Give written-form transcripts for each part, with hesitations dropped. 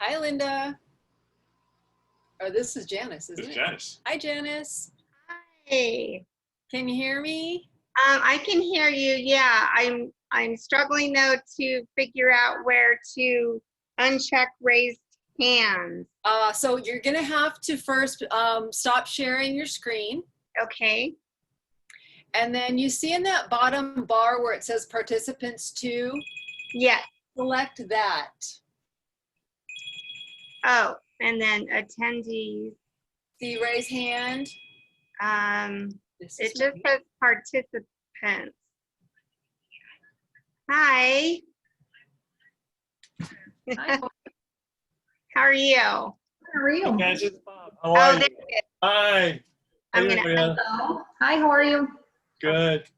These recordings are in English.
Hi, Linda. Oh, this is Janice, isn't This it? is Janice. Hi, Janice. Hey, Can you hear me? I can hear you. Yeah, I'm struggling though to figure out where to uncheck raised hands. So you're gonna have to first stop sharing your screen. Okay. And then you see in that bottom bar where it says participants 2, Yes. select that. Oh, and then attendees. See raise hand? It just says participants. Hi. Hi, How are you? how are you? Hey guys, it's Bob. How are you? There it is. Hi. I'm Hey, gonna- Maria. Hello. Hi, how are you? Good.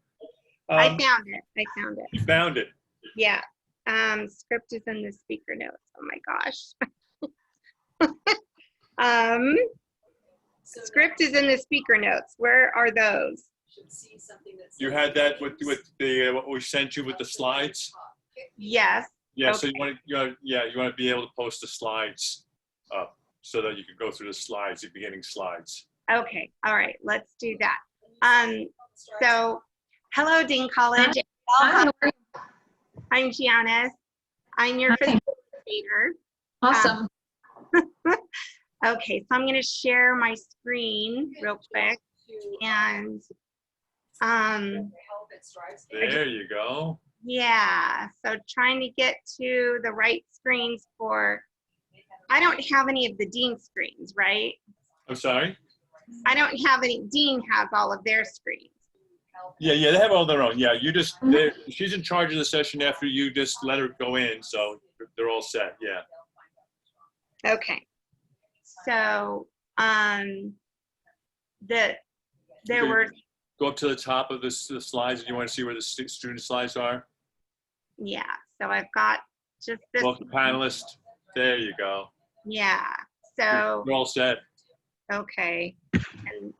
I found it. I found it. You found it. Yeah. Script is in the speaker notes. Oh my gosh. Script is in the speaker notes. Where are those? Should see something that You says- had that with the what we sent you with the slides. Yes. Yeah. So Okay. you want to be able to post the slides up so that you can go through the slides, the beginning slides. Okay. All right. Let's do that. So, hello, Dean College. Hi, how are you? I'm Giannis. I'm your Hi. facilitator. Awesome. Okay. So I'm going to share my screen real quick. And There you go. yeah, so trying to get to the right screens for, I don't have any of the Dean screens, right? I'm sorry. I don't have any, Dean has all of their screens. Yeah, they have all their own. Yeah, you just she's in charge of the session after you just let her go in, so they're all set. Yeah. Okay. So, there were, Go up to the top of the slides, and you want to see where the student slides are. yeah, so I've got just this, Welcome panelist. There you go. yeah, so, You're all set. okay. And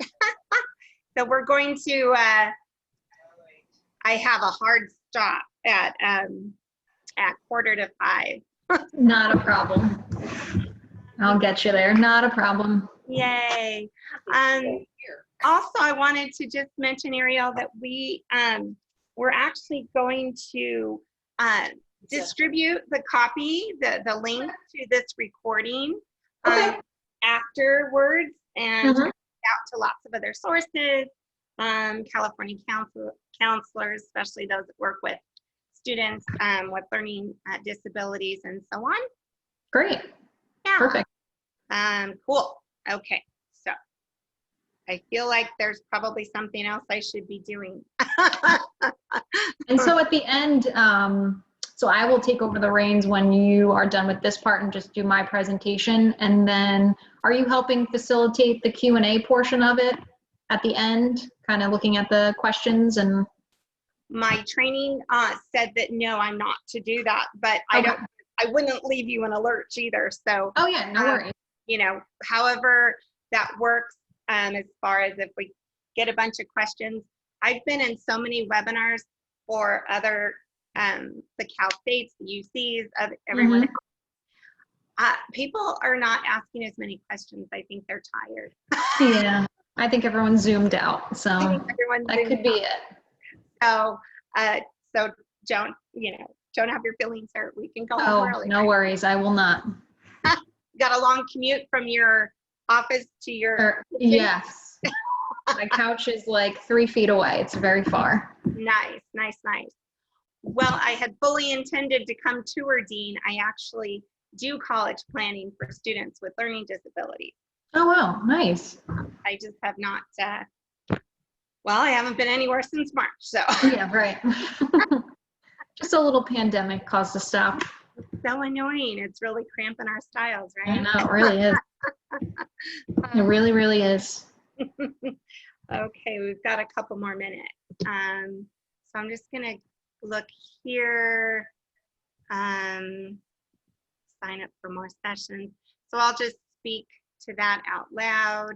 so we're going to, I have a hard stop at 4:45. Not a problem. I'll get you there. Not a problem. Yay. Also, I wanted to just mention, Ariel, that we're actually going to distribute the copy, the link to this recording Okay. afterwards, and Mhm. out to lots of other sources, California counselors, especially those that work with students with learning disabilities and so on. Great. Yeah. Perfect. Cool. Okay. So I feel like there's probably something else I should be doing. And so at the end, so I will take over the reins when you are done with this part and just do my presentation. And then are you helping facilitate the Q&A portion of it at the end, kind of looking at the questions and? My training said that no, I'm not to do that, but Okay. I wouldn't leave you in a lurch either. So, Oh yeah, no worries. you know, however that works, as far as if we get a bunch of questions. I've been in so many webinars for other, the Cal States, the UCs, everyone. People are not asking as many questions. I think they're tired. Yeah, I think everyone's zoomed out, I so think everyone's that could be it. So, so don't have your feelings hurt. We can go home Oh, early. no worries. I will not. Got a long commute from your office to your Yes. My couch is like 3 feet away. It's very far. Nice. Well, I had fully intended to come tour Dean. I actually do college planning for students with learning disabilities. Oh, wow. Nice. I just have not, well, I haven't been anywhere since March, so. Yeah, right. Just a little pandemic caused a stop. So annoying. It's really cramping our styles, I right? know, it really is. It really, really is. Okay, we've got a couple more minutes. So I'm just gonna look here, sign up for more sessions. So I'll just speak to that out loud.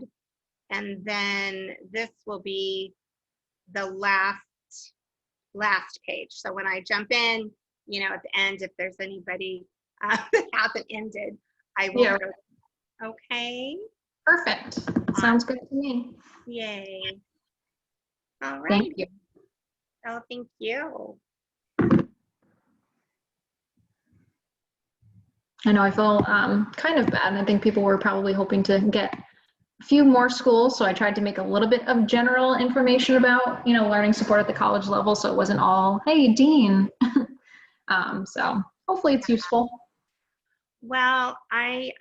And then this will be the last page. So when I jump in, you know, at the end, if there's anybody that hasn't ended, I will. Yeah. Okay. Perfect. Sounds good to me. Yay. All right. Thank you. Oh, thank you. I know I feel kind of bad. I think people were probably hoping to get a few more schools, so I tried to make a little bit of general information about, learning support at the college level, so it wasn't all, hey, Dean. So hopefully it's useful. Well, I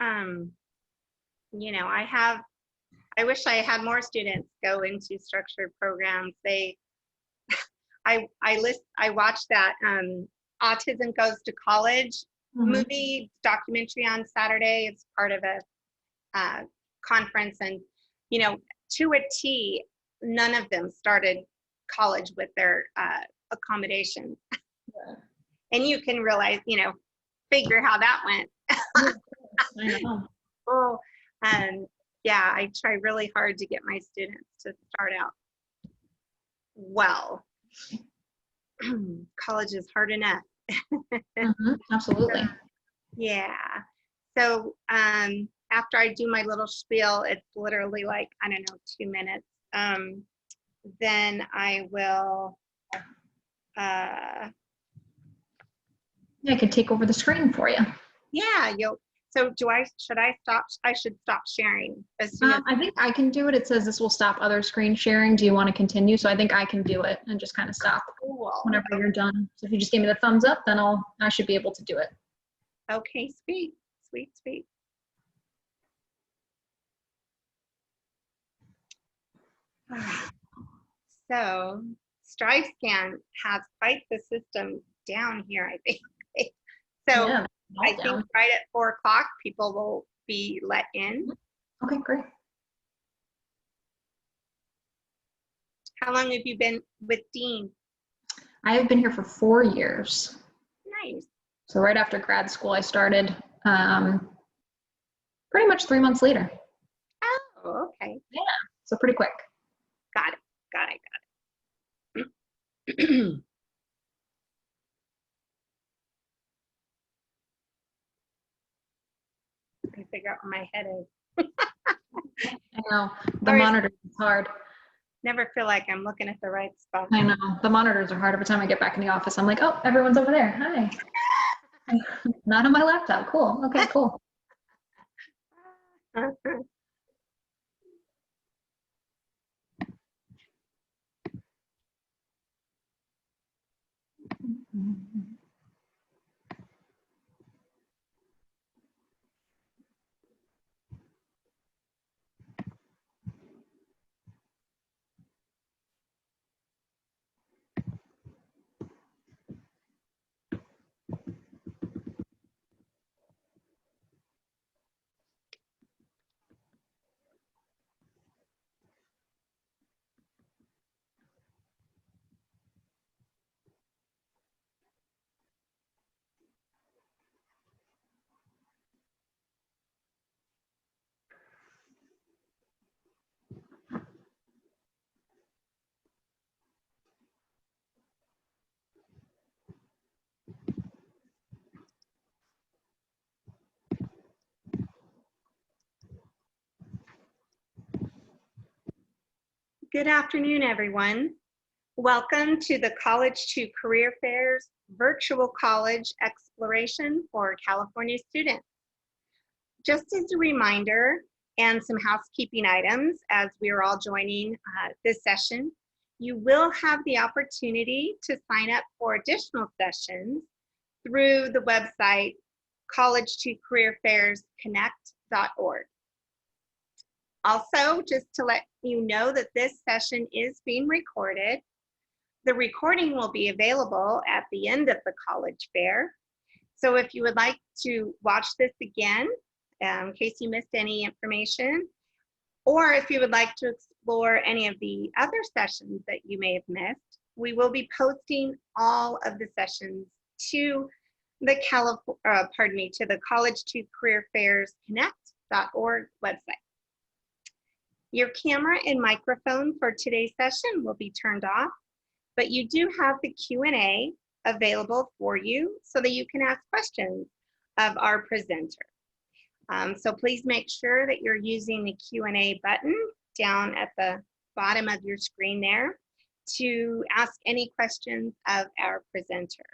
wish I had more students go into structured programs. I watched that Autism Goes to College movie documentary on Saturday. It's part of a conference, and to a T, none of them started college with their accommodations. Yeah. And you can realize, figure how that went. I know. Oh, yeah, I try really hard to get my students to start out well. College is hard enough. Absolutely. Yeah. So after I do my little spiel, it's literally like, I don't know, 2 minutes. Then I will. Yeah, I could take over the screen for you. Yeah. So should I stop? I should stop sharing as soon as. I think I can do it. It says this will stop other screen sharing. Do you want to continue? So I think I can do it and just kind of stop Cool. whenever you're done. So if you just give me the thumbs up, then I should be able to do it. Okay, sweet. So StriveScan has quite the system down here, I think. So Yeah, I think right at 4 o'clock, people will be let in. Okay, great. How long have you been with Dean? I have been here for 4 years. Nice. So right after grad school, I started pretty much 3 months later. Oh, okay. Yeah, so pretty quick. Got it. I figure out where my head is. I know, the Sorry. monitor is hard. Never feel like I'm looking at the right spot. I know, the monitors are hard. Every time I get back in the office, I'm like, oh, everyone's over there. Hi. Not on my laptop. Cool. Okay, cool. Good afternoon, everyone. Welcome to the College2Career Fair's virtual college exploration for California students. Just as a reminder and some housekeeping items as we are all joining this session, you will have the opportunity to sign up for additional sessions through the website college2careerfairsconnect.org. Also, just to let you know that this session is being recorded. The recording will be available at the end of the college fair. So if you would like to watch this again, in case you missed any information, or if you would like to explore any of the other sessions that you may have missed, we will be posting all of the sessions to the college2careerfairsconnect.org website. Your camera and microphone for today's session will be turned off, but you do have the Q&A available for you so that you can ask questions of our presenter. So please make sure that you're using the Q&A button down at the bottom of your screen there to ask any questions of our presenter.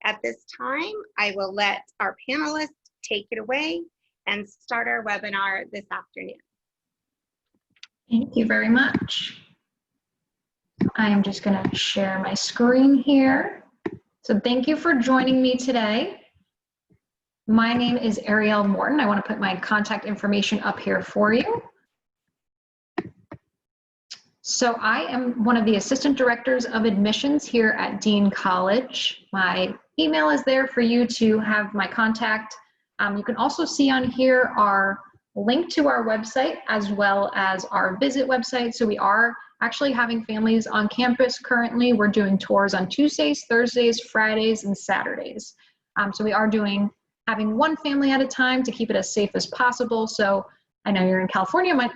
At this time, I will let our panelists take it away and start our webinar this afternoon. Thank you very much. I am just going to share my screen here. So thank you for joining me today. My name is Ariel Morton. I want to put my contact information up here for you. So I am one of the assistant directors of admissions here at Dean College. My email is there for you to have my contact. You can also see on here our link to our website as well as our visit website. So we are actually having families on campus currently. We're doing tours on Tuesdays, Thursdays, Fridays, and Saturdays. So we are having one family at a time to keep it as safe as possible. So I know you're in California, might,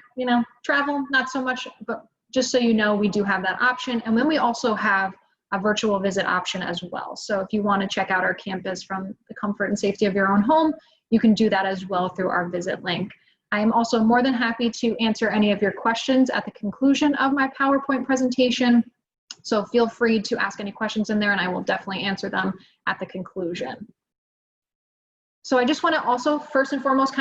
travel, not so much, but just so you know, we do have that option. And then we also have a virtual visit option as well. So if you want to check out our campus from the comfort and safety of your own home, you can do that as well through our visit link. I am also more than happy to answer any of your questions at the conclusion of my PowerPoint presentation. So feel free to ask any questions in there and I will definitely answer them at the conclusion. So I just want to also first and foremost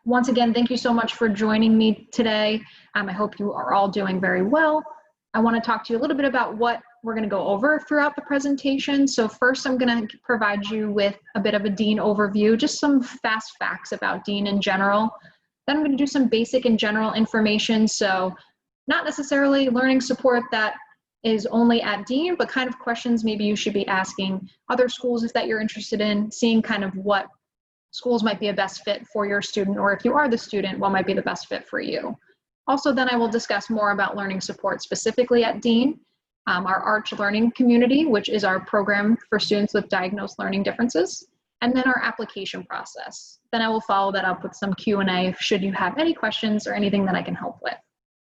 once again, thank you so much for joining me today. I hope you are all doing very well. I want to talk to you a little bit about what we're going to go over throughout the presentation. So first, I'm going to provide you with a bit of a Dean overview, just some fast facts about Dean in general. Then I'm going to do some basic and general information. So not necessarily learning support that is only at Dean, but kind of questions maybe you should be asking other schools if that you're interested in, seeing kind of what schools might be a best fit for your student, or if you are the student, what might be the best fit for you. Also, then I will discuss more about learning support specifically at Dean, our Arch Learning Community, which is our program for students with diagnosed learning differences, and then our application process. Then I will follow that up with some Q&A should you have any questions or anything that I can help with.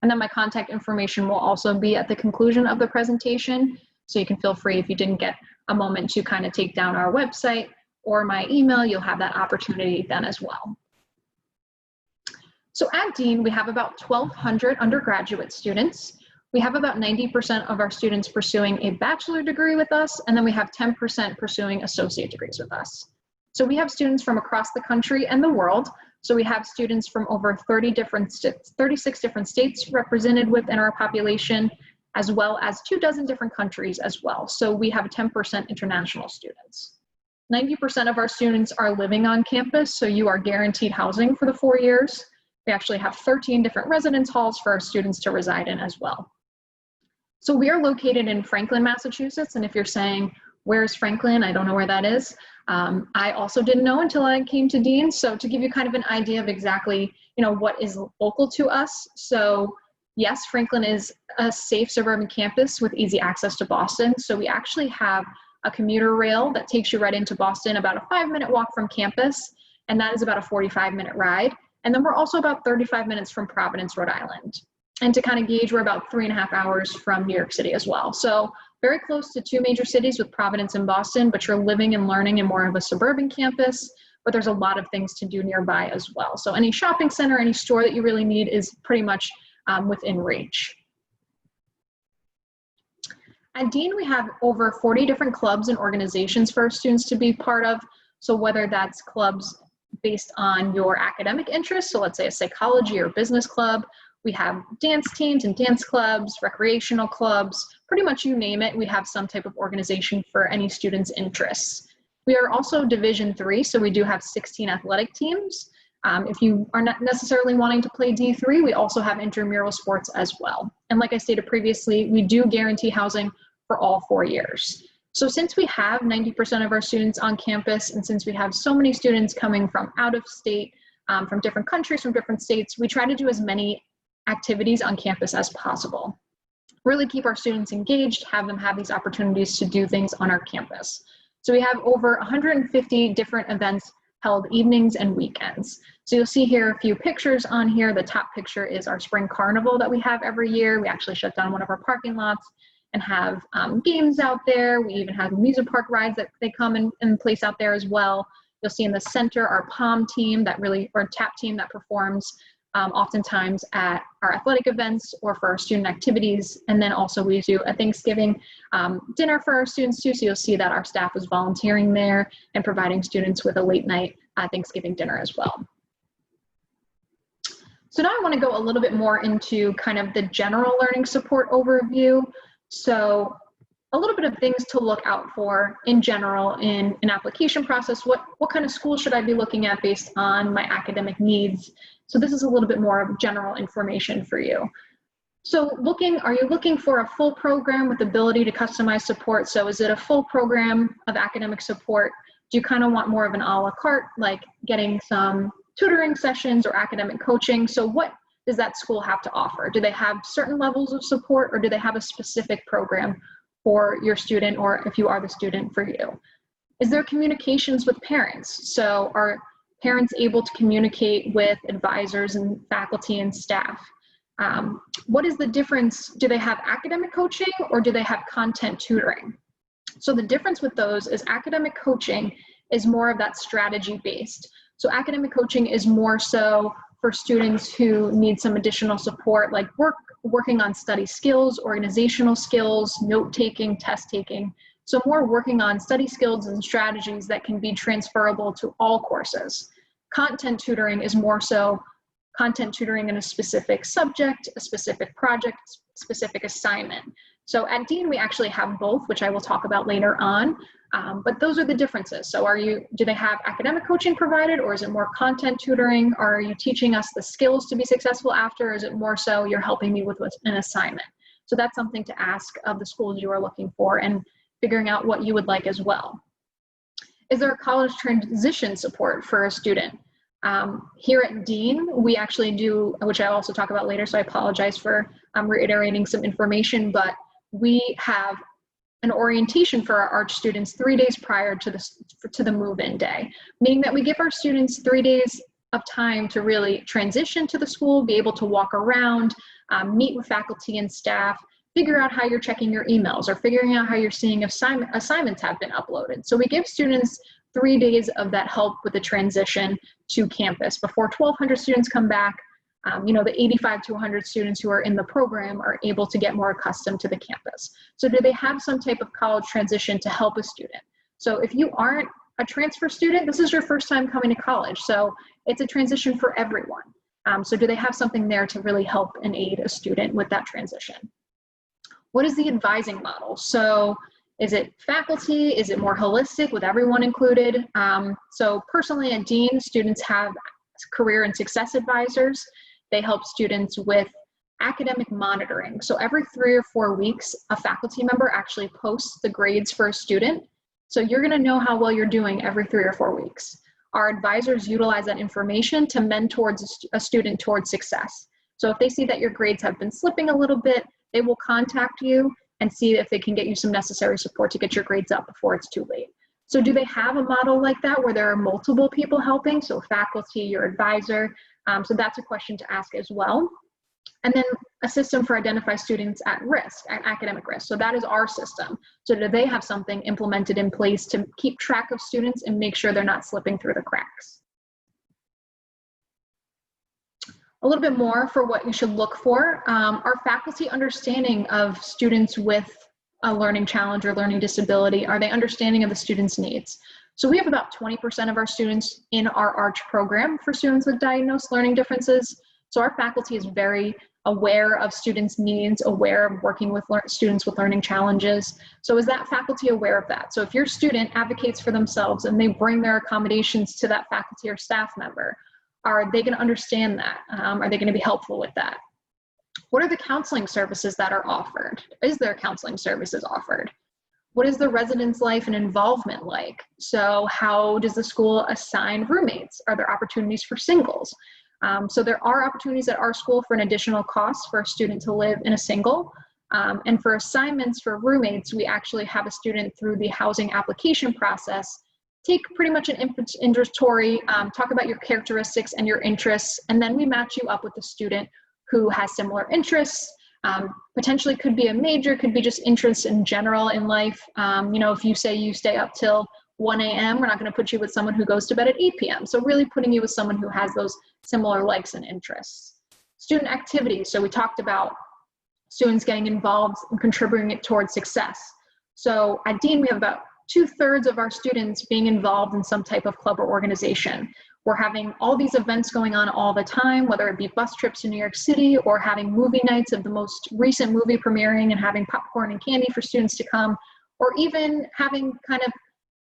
And then my contact information will also be at the conclusion of the presentation, so you can feel free if you didn't get a moment to kind of take down our website or my email, you'll have that opportunity then as well. So at Dean, we have about 1,200 undergraduate students. We have about 90% of our students pursuing a bachelor degree with us, and then we have 10% pursuing associate degrees with us. So we have students from across the country and the world. So we have students from over 36 different states represented within our population, as well as 24 different countries as well. So we have 10% international students. 90% of our students are living on campus, so you are guaranteed housing for the 4 years. We actually have 13 different residence halls for our students to reside in as well. So we are located in Franklin, Massachusetts, and if you're saying, where's Franklin? I don't know where that is. I also didn't know until I came to Dean, so to give you kind of an idea of exactly, what is local to us. So yes, Franklin is a safe suburban campus with easy access to Boston, so we actually have a commuter rail that takes you right into Boston, about a 5-minute walk from campus, and that is about a 45-minute ride. And then we're also about 35 minutes from Providence, Rhode Island. And to kind of gauge, we're about 3.5 hours from New York City as well. So very close to 2 major cities with Providence and Boston, but you're living and learning in more of a suburban campus, but there's a lot of things to do nearby as well. So any shopping center, any store that you really need is pretty much within reach. At Dean, we have over 40 different clubs and organizations for our students to be part of. So whether that's clubs based on your academic interests, so let's say a psychology or business club, we have dance teams and dance clubs, recreational clubs, pretty much you name it, we have some type of organization for any student's interests. We are also Division III, so we do have 16 athletic teams. If you are not necessarily wanting to play D3, we also have intramural sports as well. And like I stated previously, we do guarantee housing for all 4 years. So since we have 90% of our students on campus, and since we have so many students coming from out of state, from different countries, from different states, we try to do as many activities on campus as possible. Really keep our students engaged, have them have these opportunities to do things on our campus. So we have over 150 different events held evenings and weekends. So you'll see here a few pictures on here. The top picture is our spring carnival that we have every year. We actually shut down one of our parking lots and have games out there. We even have amusement park rides that they come and place out there as well. You'll see in the center our POM team or TAP team that performs oftentimes at our athletic events or for our student activities. And then also we do a Thanksgiving dinner for our students too. So you'll see that our staff is volunteering there and providing students with a late night Thanksgiving dinner as well. So now I want to go a little bit more into kind of the general learning support overview. So a little bit of things to look out for in general in an application process. What kind of school should I be looking at based on my academic needs? So this is a little bit more of general information for you. So are you looking for a full program with ability to customize support? So is it a full program of academic support? Do you kind of want more of an a la carte, like getting some tutoring sessions or academic coaching? So what does that school have to offer? Do they have certain levels of support, or do they have a specific program for your student, or if you are the student, for you? Is there communications with parents? So are parents able to communicate with advisors and faculty and staff? What is the difference? Do they have academic coaching, or do they have content tutoring? So the difference with those is academic coaching is more of that strategy based. So academic coaching is more so for students who need some additional support, like working on study skills, organizational skills, note-taking, test-taking. So more working on study skills and strategies that can be transferable to all courses. Content tutoring is more so content tutoring in a specific subject, a specific project, specific assignment. So at Dean, we actually have both, which I will talk about later on, but those are the differences. So do they have academic coaching provided, or is it more content tutoring? Or are you teaching us the skills to be successful after, or is it more so you're helping me with an assignment? So that's something to ask of the schools you are looking for and figuring out what you would like as well. Is there a college transition support for a student? Here at Dean, we actually do, which I'll also talk about later, so I apologize for reiterating some information, but we have an orientation for our ARCH students 3 days prior to the move-in day, meaning that we give our students 3 days of time to really transition to the school, be able to walk around, meet with faculty and staff, figure out how you're checking your emails, or figuring out how you're seeing if assignments have been uploaded. So we give students 3 days of that help with the transition to campus before 1,200 students come back. The 85 to 100 students who are in the program are able to get more accustomed to the campus. So do they have some type of college transition to help a student? So if you aren't a transfer student, this is your first time coming to college. So it's a transition for everyone. So do they have something there to really help and aid a student with that transition? What is the advising model? So is it faculty? Is it more holistic with everyone included? So personally at Dean, students have career and success advisors. They help students with academic monitoring. So every 3 or 4 weeks, a faculty member actually posts the grades for a student. So you're gonna know how well you're doing every 3 or 4 weeks. Our advisors utilize that information to mentor a student towards success. So if they see that your grades have been slipping a little bit, they will contact you and see if they can get you some necessary support to get your grades up before it's too late. So do they have a model like that where there are multiple people helping? So faculty, your advisor. So that's a question to ask as well. And then a system for identify students at risk, at academic risk. So that is our system. So do they have something implemented in place to keep track of students and make sure they're not slipping through the cracks? A little bit more for what you should look for. Our faculty understanding of students with a learning challenge or learning disability, are they understanding of the student's needs? So we have about 20% of our students in our ARCH program for students with diagnosed learning differences. So our faculty is very aware of students' needs, aware of working with students with learning challenges. So is that faculty aware of that? So if your student advocates for themselves and they bring their accommodations to that faculty or staff member, are they gonna understand that? Are they gonna be helpful with that? What are the counseling services that are offered? Is there counseling services offered? What is the residence life and involvement like? So how does the school assign roommates? Are there opportunities for singles? So there are opportunities at our school for an additional cost for a student to live in a single. And for assignments for roommates, we actually have a student through the housing application process take pretty much an inventory, talk about your characteristics and your interests, and then we match you up with a student who has similar interests. Potentially could be a major, could be just interests in general in life. If you say you stay up till 1 a.m. We're not going to put you with someone who goes to bed at 8 p.m. So really putting you with someone who has those similar likes and interests. Student activities. So we talked about students getting involved and contributing it towards success. So at Dean, we have about 2/3 of our students being involved in some type of club or organization. We're having all these events going on all the time, whether it be bus trips to New York City or having movie nights of the most recent movie premiering and having popcorn and candy for students to come, or even having kind of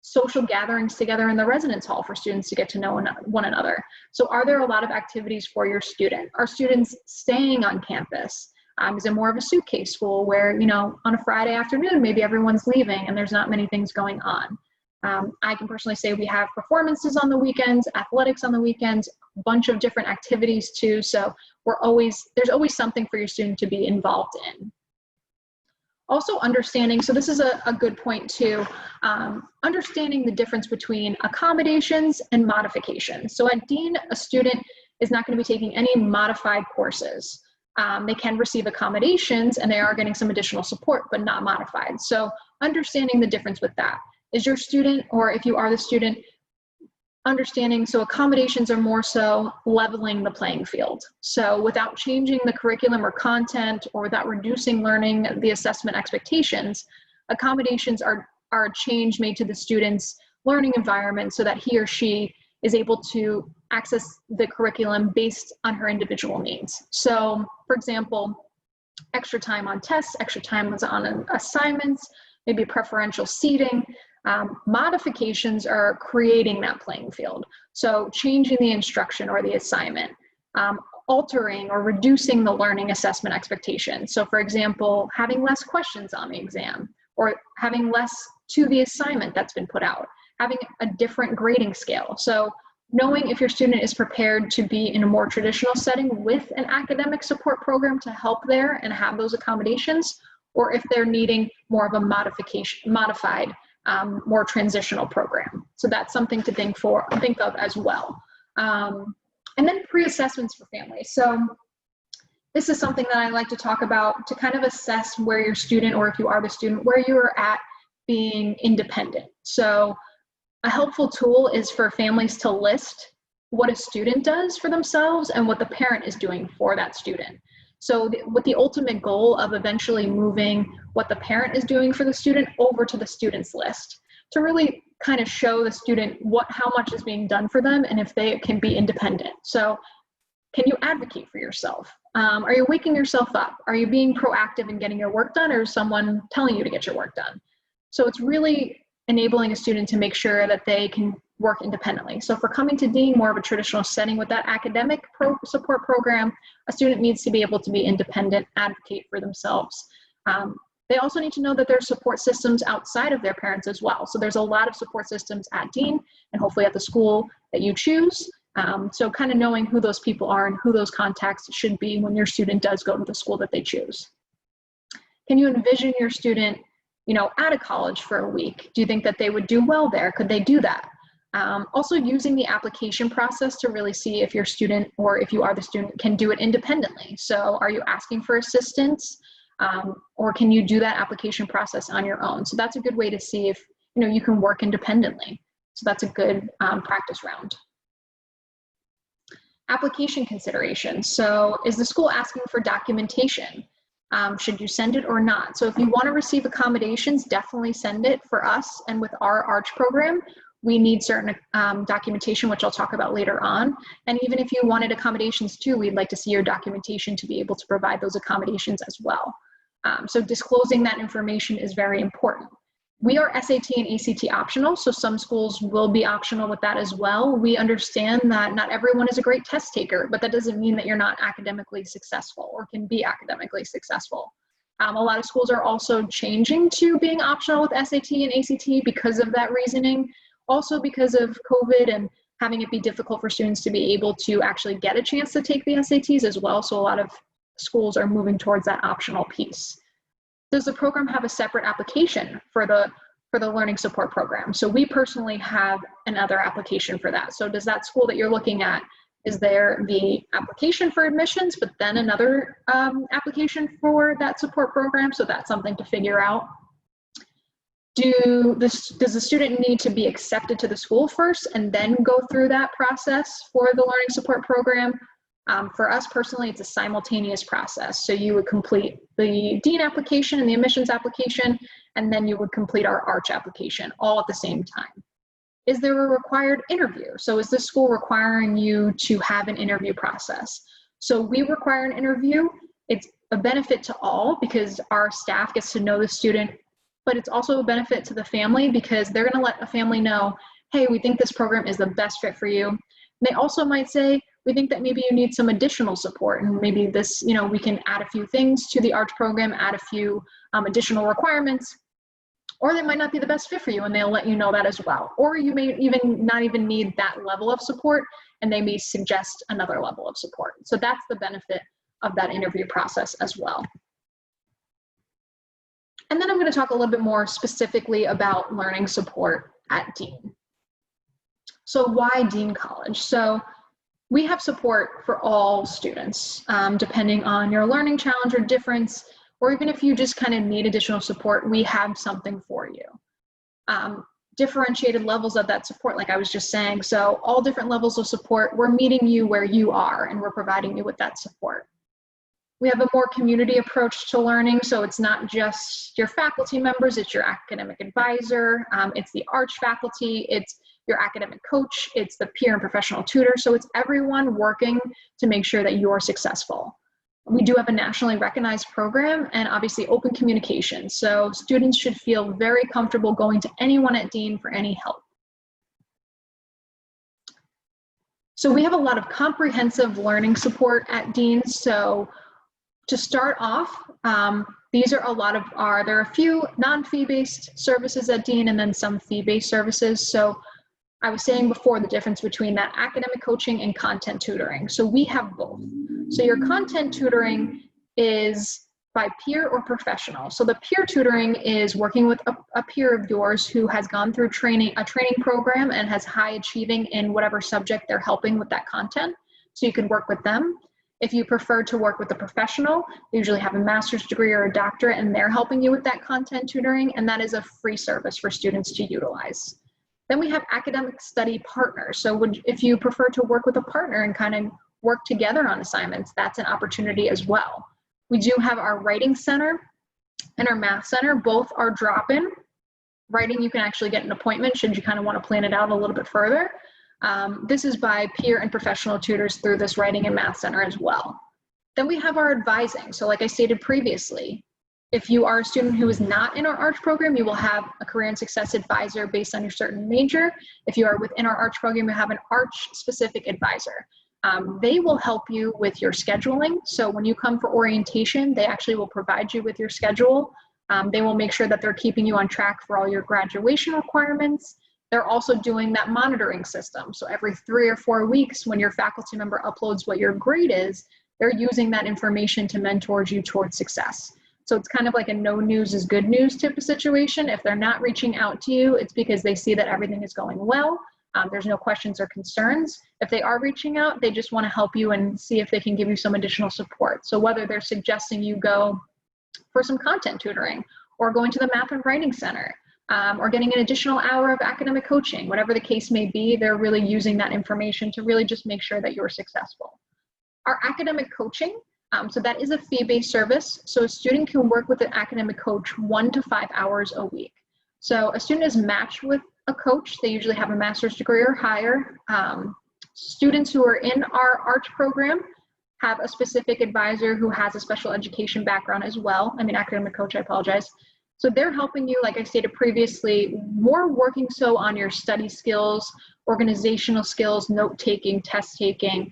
social gatherings together in the residence hall for students to get to know one another. So are there a lot of activities for your student? Are students staying on campus? Is it more of a suitcase school where, you know, on a Friday afternoon, maybe everyone's leaving and there's not many things going on? I can personally say we have performances on the weekends, athletics on the weekends, a bunch of different activities too. So there's always something for your student to be involved in. Also understanding, so this is a good point too, understanding the difference between accommodations and modifications. So at Dean, a student is not going to be taking any modified courses. They can receive accommodations and they are getting some additional support, but not modified. So understanding the difference with that. Is your student, or if you are the student, understanding, so accommodations are more so leveling the playing field. So without changing the curriculum or content, or without reducing learning, the assessment expectations, accommodations are a change made to the student's learning environment so that he or she is able to access the curriculum based on her individual needs. So for example, extra time on tests, extra time on assignments, maybe preferential seating. Modifications are creating that playing field. So changing the instruction or the assignment, altering or reducing the learning assessment expectations. So for example, having less questions on the exam, or having less to the assignment that's been put out, having a different grading scale. So knowing if your student is prepared to be in a more traditional setting with an academic support program to help there and have those accommodations, or if they're needing more of a modified, more transitional program. So that's something to think of as well. And then pre-assessments for families. So this is something that I like to talk about to kind of assess where your student, or if you are the student, where you are at being independent. So a helpful tool is for families to list what a student does for themselves and what the parent is doing for that student. So with the ultimate goal of eventually moving what the parent is doing for the student over to the student's list, to really kind of show the student how much is being done for them and if they can be independent. So can you advocate for yourself? Are you waking yourself up? Are you being proactive in getting your work done, or is someone telling you to get your work done? So it's really enabling a student to make sure that they can work independently. So if we're coming to Dean, more of a traditional setting with that academic support program, a student needs to be able to be independent, advocate for themselves. They also need to know that there are support systems outside of their parents as well. So there's a lot of support systems at Dean and hopefully at the school that you choose. So kind of knowing who those people are and who those contacts should be when your student does go to the school that they choose. Can you envision your student, at a college for a week? Do you think that they would do well there? Could they do that? Also using the application process to really see if your student, or if you are the student, can do it independently. So are you asking for assistance, or can you do that application process on your own? So that's a good way to see if you can work independently. So that's a good practice round. Application considerations. So is the school asking for documentation? Should you send it or not? So if you want to receive accommodations, definitely send it. For us and with our ARCH program, we need certain documentation, which I'll talk about later on. And even if you wanted accommodations too, we'd like to see your documentation to be able to provide those accommodations as well. So disclosing that information is very important. We are SAT and ACT optional, so some schools will be optional with that as well. We understand that not everyone is a great test taker, but that doesn't mean that you're not academically successful or can be academically successful. A lot of schools are also changing to being optional with SAT and ACT because of that reasoning. Also because of COVID and having it be difficult for students to be able to actually get a chance to take the SATs as well. So a lot of schools are moving towards that optional piece. Does the program have a separate application for the learning support program? So we personally have another application for that. So does that school that you're looking at, is there the application for admissions, but then another application for that support program? So that's something to figure out. does the student need to be accepted to the school first and then go through that process for the learning support program? For us personally, it's a simultaneous process. So you would complete the dean application and the admissions application, and then you would complete our ARCH application all at the same time. Is there a required interview? So is the school requiring you to have an interview process? So we require an interview. It's a benefit to all because our staff gets to know the student, but it's also a benefit to the family because they're gonna let a family know, hey, we think this program is the best fit for you. They also might say, we think that maybe you need some additional support and maybe this, you know, we can add a few things to the ARCH program, add a few additional requirements, or they might not be the best fit for you and they'll let you know that as well. Or you may even not even need that level of support and they may suggest another level of support. So that's the benefit of that interview process as well. And then I'm going to talk a little bit more specifically about learning support at Dean. So why Dean College? So we have support for all students, depending on your learning challenge or difference, or even if you just kind of need additional support, we have something for you. Differentiated levels of that support, like I was just saying. So all different levels of support, we're meeting you where you are and we're providing you with that support. We have a more community approach to learning. So it's not just your faculty members, it's your academic advisor, it's the ARCH faculty, it's your academic coach, it's the peer and professional tutor. So it's everyone working to make sure that you're successful. We do have a nationally recognized program and obviously open communication. So students should feel very comfortable going to anyone at Dean for any help. So we have a lot of comprehensive learning support at Dean. So to start off, these are there are a few non-fee-based services at Dean and then some fee-based services. So I was saying before the difference between that academic coaching and content tutoring. So we have both. So your content tutoring is by peer or professional. So the peer tutoring is working with a peer of yours who has gone through a training program and has high achieving in whatever subject they're helping with that content. So you can work with them. If you prefer to work with a professional, they usually have a master's degree or a doctorate and they're helping you with that content tutoring, and that is a free service for students to utilize. Then we have academic study partners. So if you prefer to work with a partner and kind of work together on assignments, that's an opportunity as well. We do have our writing center and our math center. Both are drop-in. Writing, you can actually get an appointment should you kind of want to plan it out a little bit further. This is by peer and professional tutors through this writing and math center as well. Then we have our advising. So like I stated previously, if you are a student who is not in our ARCH program, you will have a career and success advisor based on your certain major. If you are within our ARCH program, you have an ARCH specific advisor. They will help you with your scheduling. So when you come for orientation, they actually will provide you with your schedule. They will make sure that they're keeping you on track for all your graduation requirements. They're also doing that monitoring system. So every 3 or 4 weeks, when your faculty member uploads what your grade is, they're using that information to mentor you towards success. So it's kind of like a no news is good news type of situation. If they're not reaching out to you, it's because they see that everything is going well. There's no questions or concerns. If they are reaching out, they just want to help you and see if they can give you some additional support. So whether they're suggesting you go for some content tutoring or going to the math and writing center or getting an additional hour of academic coaching, whatever the case may be, they're really using that information to really just make sure that you're successful. Our academic coaching, so that is a fee-based service. So a student can work with an academic coach 1 to 5 hours a week. So a student is matched with a coach. They usually have a master's degree or higher. Students who are in our ARCH program have a specific advisor who has a special education background as well. I mean, academic coach, I apologize. So they're helping you, like I stated previously, more working so on your study skills, organizational skills, note-taking, test-taking.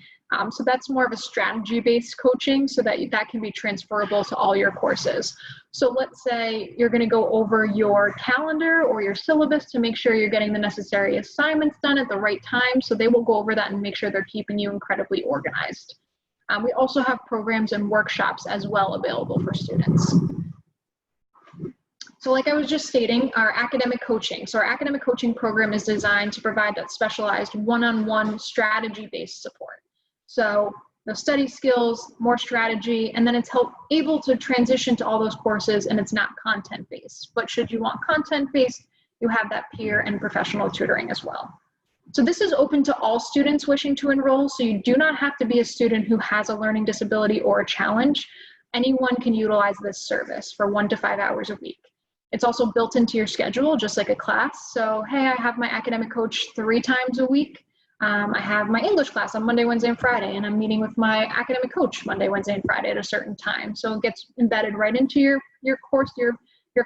So that's more of a strategy-based coaching so that that can be transferable to all your courses. So let's say you're going to go over your calendar or your syllabus to make sure you're getting the necessary assignments done at the right time. So they will go over that and make sure they're keeping you incredibly organized. We also have programs and workshops as well available for students. So like I was just stating, our academic coaching. So our academic coaching program is designed to provide that specialized one-on-one strategy-based support. So those study skills, more strategy, and then it's able to transition to all those courses, and it's not content-based. But should you want content-based, you have that peer and professional tutoring as well. So this is open to all students wishing to enroll, so you do not have to be a student who has a learning disability or a challenge. Anyone can utilize this service for 1 to 5 hours a week. It's also built into your schedule, just like a class. So, hey, I have my academic coach 3 times a week. I have my English class on Monday, Wednesday, and Friday, and I'm meeting with my academic coach Monday, Wednesday, and Friday at a certain time. So it gets embedded right into your course, your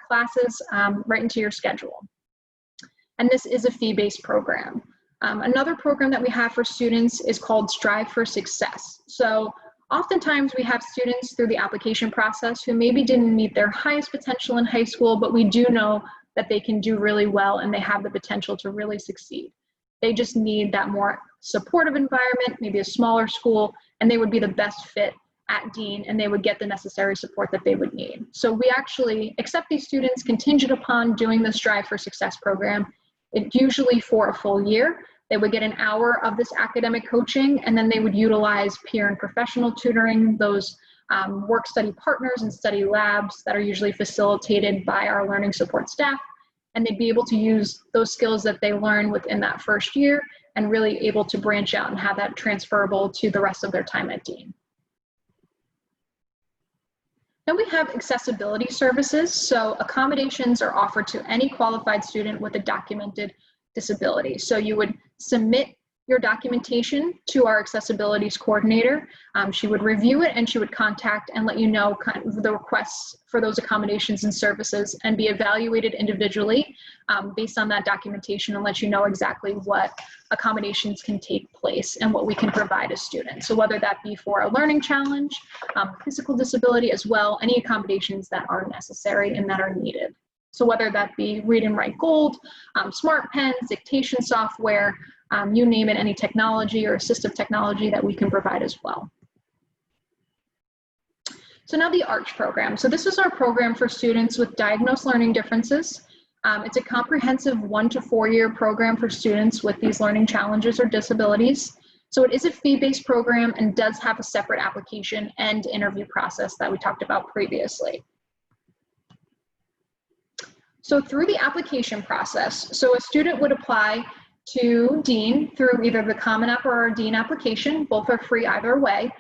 classes, right into your schedule. And this is a fee-based program. Another program that we have for students is called Strive for Success. So oftentimes we have students through the application process who maybe didn't meet their highest potential in high school, but we do know that they can do really well and they have the potential to really succeed. They just need that more supportive environment, maybe a smaller school, and they would be the best fit at Dean, and they would get the necessary support that they would need. So we actually accept these students contingent upon doing the Strive for Success program. It's usually for a full year. They would get an hour of this academic coaching, and then they would utilize peer and professional tutoring, those work study partners and study labs that are usually facilitated by our learning support staff. And they'd be able to use those skills that they learn within that first year and really able to branch out and have that transferable to the rest of their time at Dean. Then we have accessibility services. So accommodations are offered to any qualified student with a documented disability. So you would submit your documentation to our accessibilities coordinator. She would review it and she would contact and let you know kind of the requests for those accommodations and services and be evaluated individually based on that documentation and let you know exactly what accommodations can take place and what we can provide as students. So whether that be for a learning challenge, physical disability as well, any accommodations that are necessary and that are needed. So whether that be Read and Write Gold, smart pens, dictation software, you name it, any technology or assistive technology that we can provide as well. So now the ARCH program. So this is our program for students with diagnosed learning differences. It's a comprehensive 1 to 4 year program for students with these learning challenges or disabilities. So it is a fee-based program and does have a separate application and interview process that we talked about previously. So through the application process, so a student would apply to Dean through either the Common App or our Dean application. Both are free either way.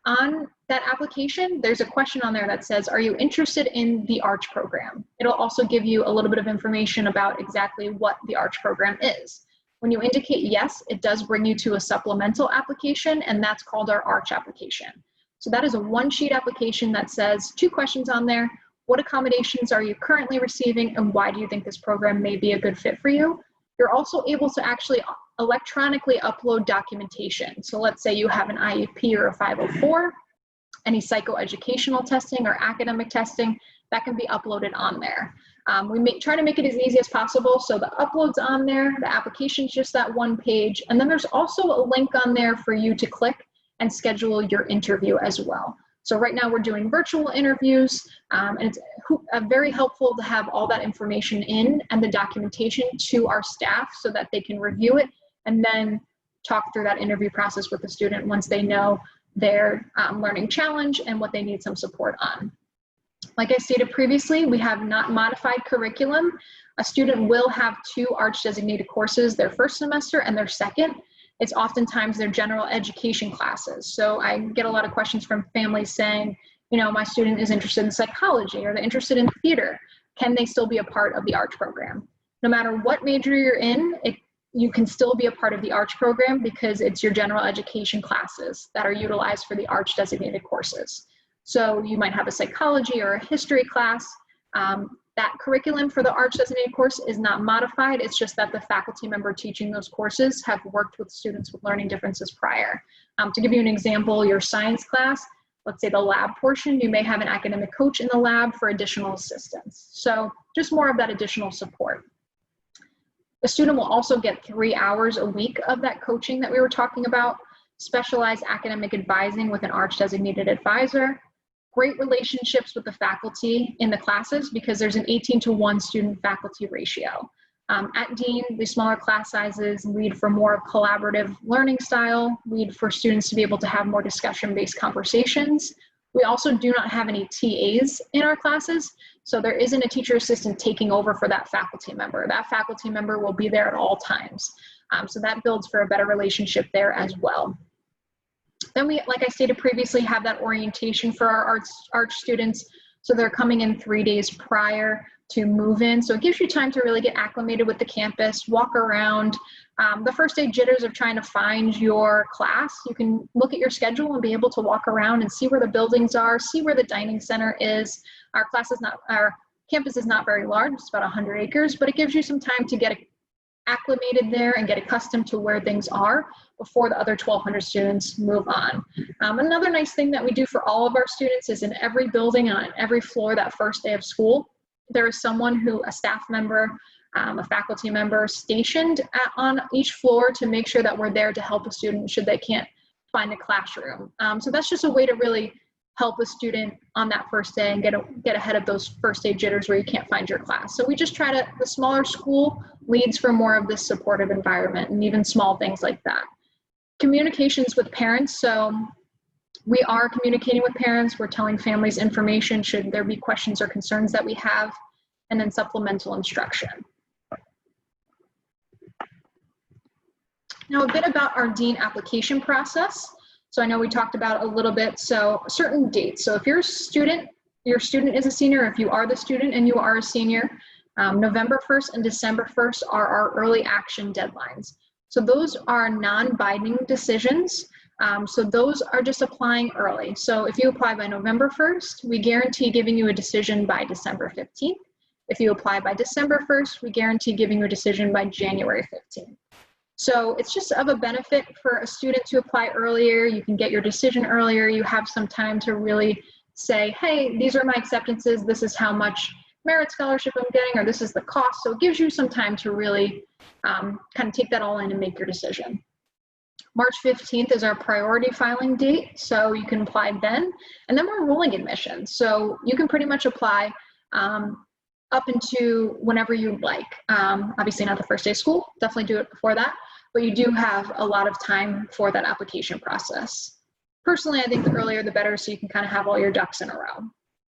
On that application, there's a question on there that says, are you interested in the ARCH program? It'll also give you a little bit of information about exactly what the ARCH program is. When you indicate yes, it does bring you to a supplemental application, and that's called our ARCH application. So that is a 1-sheet application that says 2 questions on there. What accommodations are you currently receiving, and why do you think this program may be a good fit for you? You're also able to actually electronically upload documentation. So let's say you have an IEP or a 504, any psychoeducational testing or academic testing, that can be uploaded on there. We try to make it as easy as possible. So the upload's on there, the application's just that 1 page, and then there's also a link on there for you to click and schedule your interview as well. So right now we're doing virtual interviews, and it's very helpful to have all that information in and the documentation to our staff so that they can review it and then talk through that interview process with the student once they know their learning challenge and what they need some support on. Like I stated previously, we have not modified curriculum. A student will have 2 ARCH designated courses, their first semester and their second. It's oftentimes their general education classes. So I get a lot of questions from families saying, you know, my student is interested in psychology or they're interested in theater. Can they still be a part of the ARCH program? No matter what major you're in, you can still be a part of the ARCH program because it's your general education classes that are utilized for the ARCH designated courses. So you might have a psychology or a history class. That curriculum for the ARCH designated course is not modified. It's just that the faculty member teaching those courses have worked with students with learning differences prior. To give you an example, your science class, let's say the lab portion, you may have an academic coach in the lab for additional assistance. So just more of that additional support. The student will also get 3 hours a week of that coaching that we were talking about, specialized academic advising with an ARCH designated advisor, great relationships with the faculty in the classes because there's an 18-to-1 student faculty ratio. At Dean, the smaller class sizes lead for more collaborative learning style, lead for students to be able to have more discussion-based conversations. We also do not have any TAs in our classes, so there isn't a teacher assistant taking over for that faculty member. That faculty member will be there at all times. So that builds for a better relationship there as well. Then we, like I stated previously, have that orientation for our arts students. So they're coming in 3 days prior to move in. So it gives you time to really get acclimated with the campus, walk around. The first day jitters of trying to find your class, you can look at your schedule and be able to walk around and see where the buildings are, see where the dining center is. Our campus is not very large, it's about 100 acres, but it gives you some time to get acclimated there and get accustomed to where things are before the other 1,200 students move on. Another nice thing that we do for all of our students is in every building and on every floor that first day of school, there is someone a staff member, a faculty member stationed on each floor to make sure that we're there to help a student should they can't find a classroom. So that's just a way to really help a student on that first day and get ahead of those first day jitters where you can't find your class. So we just try to, the smaller school leads for more of this supportive environment and even small things like that. Communications with parents. So we are communicating with parents. We're telling families information should there be questions or concerns that we have, and then supplemental instruction. Now a bit about our Dean application process. So I know we talked about a little bit, so certain dates. So if you're a student, your student is a senior, if you are the student and you are a senior, November 1st and December 1st are our early action deadlines. So those are non-binding decisions. So those are just applying early. So if you apply by November 1st, we guarantee giving you a decision by December 15th. If you apply by December 1st, we guarantee giving you a decision by January 15th. So it's just of a benefit for a student to apply earlier. You can get your decision earlier. You have some time to really say, hey, these are my acceptances. This is how much merit scholarship I'm getting, or this is the cost. So it gives you some time to really kind of take that all in and make your decision. March 15th is our priority filing date, so you can apply then. And then we're rolling admissions. So you can pretty much apply up into whenever you'd like. Obviously not the first day of school, definitely do it before that, but you do have a lot of time for that application process. Personally, I think the earlier the better, so you can kind of have all your ducks in a row.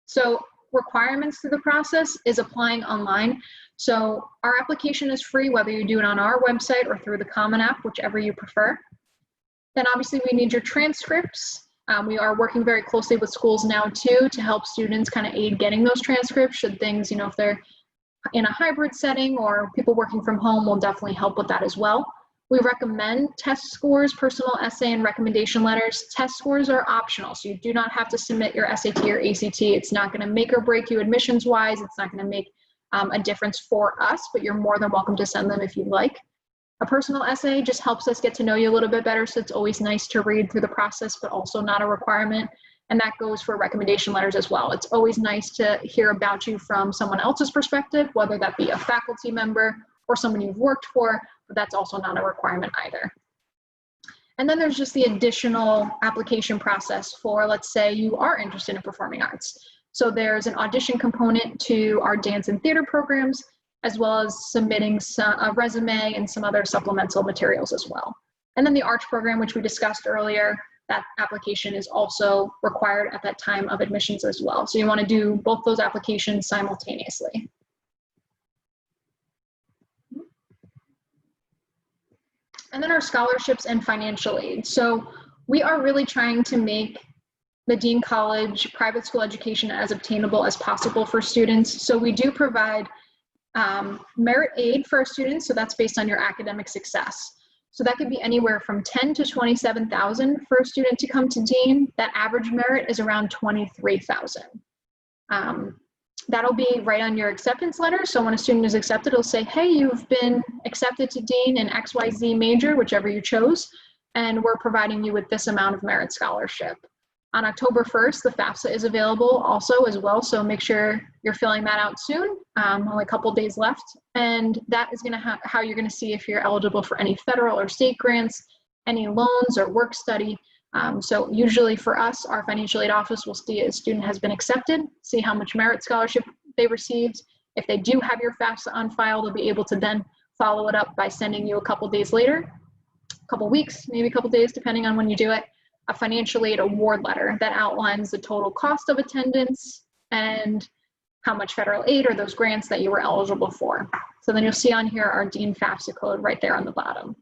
So requirements through the process is applying online. So our application is free, whether you do it on our website or through the Common App, whichever you prefer. Then obviously we need your transcripts. We are working very closely with schools now too to help students kind of aid getting those transcripts should things, if they're in a hybrid setting or people working from home, will definitely help with that as well. We recommend test scores, personal essay, and recommendation letters. Test scores are optional, so you do not have to submit your SAT or ACT. It's not going to make or break you admissions-wise. It's not going to make a difference for us, but you're more than welcome to send them if you'd like. A personal essay just helps us get to know you a little bit better, so it's always nice to read through the process, but also not a requirement. And that goes for recommendation letters as well. It's always nice to hear about you from someone else's perspective, whether that be a faculty member or someone you've worked for, but that's also not a requirement either. And then there's just the additional application process for, let's say you are interested in performing arts. So there's an audition component to our dance and theater programs, as well as submitting a resume and some other supplemental materials as well. And then the arts program, which we discussed earlier, that application is also required at that time of admissions as well. So you want to do both those applications simultaneously. And then our scholarships and financial aid. So we are really trying to make the Dean College private school education as obtainable as possible for students. So we do provide merit aid for our students. So that's based on your academic success. So that could be anywhere from 10 to 27,000 for a student to come to Dean. That average merit is around 23,000. That'll be right on your acceptance letter. So when a student is accepted, it'll say, hey, you've been accepted to Dean in XYZ major, whichever you chose, and we're providing you with this amount of merit scholarship. On October 1st, the FAFSA is available also as well, so make sure you're filling that out soon. Only a couple days left, and that is gonna how you're gonna see if you're eligible for any federal or state grants, any loans or work study. So usually for us, our financial aid office will see a student has been accepted, see how much merit scholarship they received, If they do have your FAFSA on file, they'll be able to then follow it up by sending you a couple days later, a couple weeks, maybe a couple days, depending on when you do it, a financial aid award letter that outlines the total cost of attendance and how much federal aid or those grants that you were eligible for. So then you'll see on here our Dean FAFSA code right there on the bottom.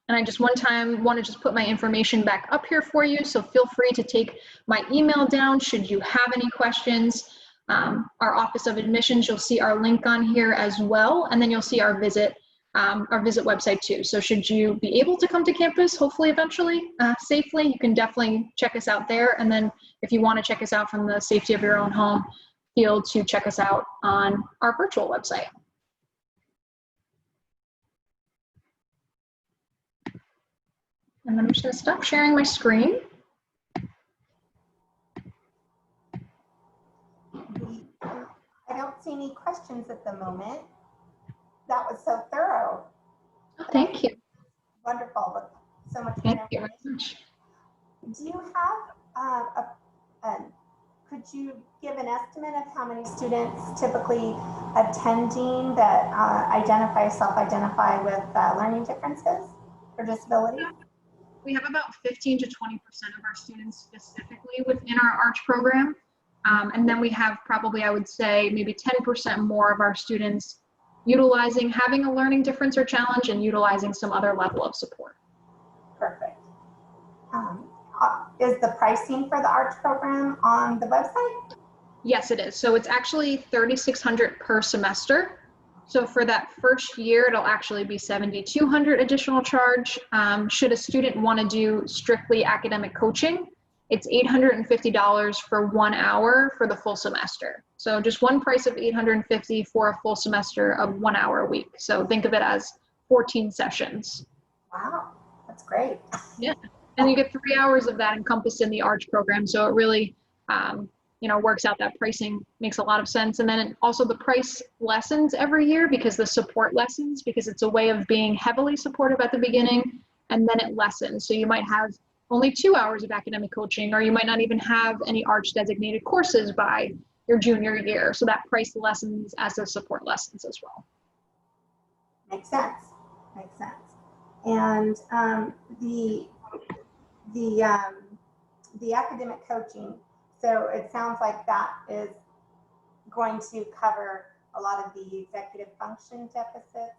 And I just one time want to just put my information back up here for you. So feel free to take my email down should you have any questions. Our Office of Admissions, you'll see our link on here as well. And then you'll see our visit website too. So should you be able to come to campus, hopefully eventually, safely, you can definitely check us out there. And then if you want to check us out from the safety of your own home, feel to check us out on our virtual website. And then I'm just going to stop sharing my screen. I don't see any questions at the moment. That was so thorough. Oh, thank you. Wonderful. With so much Thank you information. very much. Do you have could you give an estimate of how many students typically attending that self-identify with learning differences or disabilities? We have about 15 to 20% of our students specifically within our ARCH program. And then we have probably, I would say, maybe 10% more of our students having a learning difference or challenge and utilizing some other level of support. Perfect. Is the pricing for the ARCH program on the website? Yes, it is. So it's actually $3,600 per semester. So for that first year, it'll actually be $7,200 additional charge. Should a student want to do strictly academic coaching, it's $850 for 1 hour for the full semester. So just one price of $850 for a full semester of 1 hour a week. So think of it as 14 sessions. Wow, that's great. Yeah, and you get 3 hours of that encompassed in the ARCH program. So it really, works out. That pricing makes a lot of sense. And then also the price lessens every year because the support lessens, because it's a way of being heavily supportive at the beginning and then it lessens. So you might have only 2 hours of academic coaching, or you might not even have any ARCH designated courses by your junior year. So that price lessens as the support lessens as well. Makes sense. Makes sense. And the academic coaching, so it sounds like that is going to cover a lot of the executive function deficits.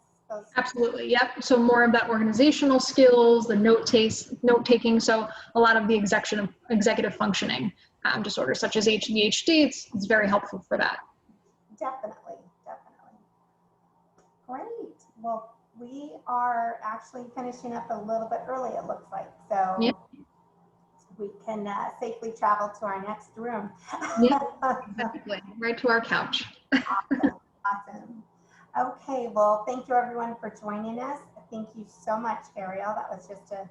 Absolutely, yep. So more of that organizational skills, the note-taking, so a lot of the executive functioning disorders such as ADHD, it's very helpful for that. Definitely, definitely. Great. Well, we are actually finishing up a little bit early, it looks like. So yep. We can safely travel to our next room. Yep, exactly. Right to our couch. Awesome. Awesome. Okay, well, thank you everyone for joining us. Thank you so much, Ariel. That was just a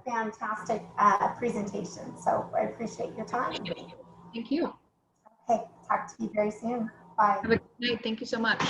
fantastic presentation. So I appreciate your time. Thank you. Okay, talk to you very soon. Bye. Have a good night. Thank you so much.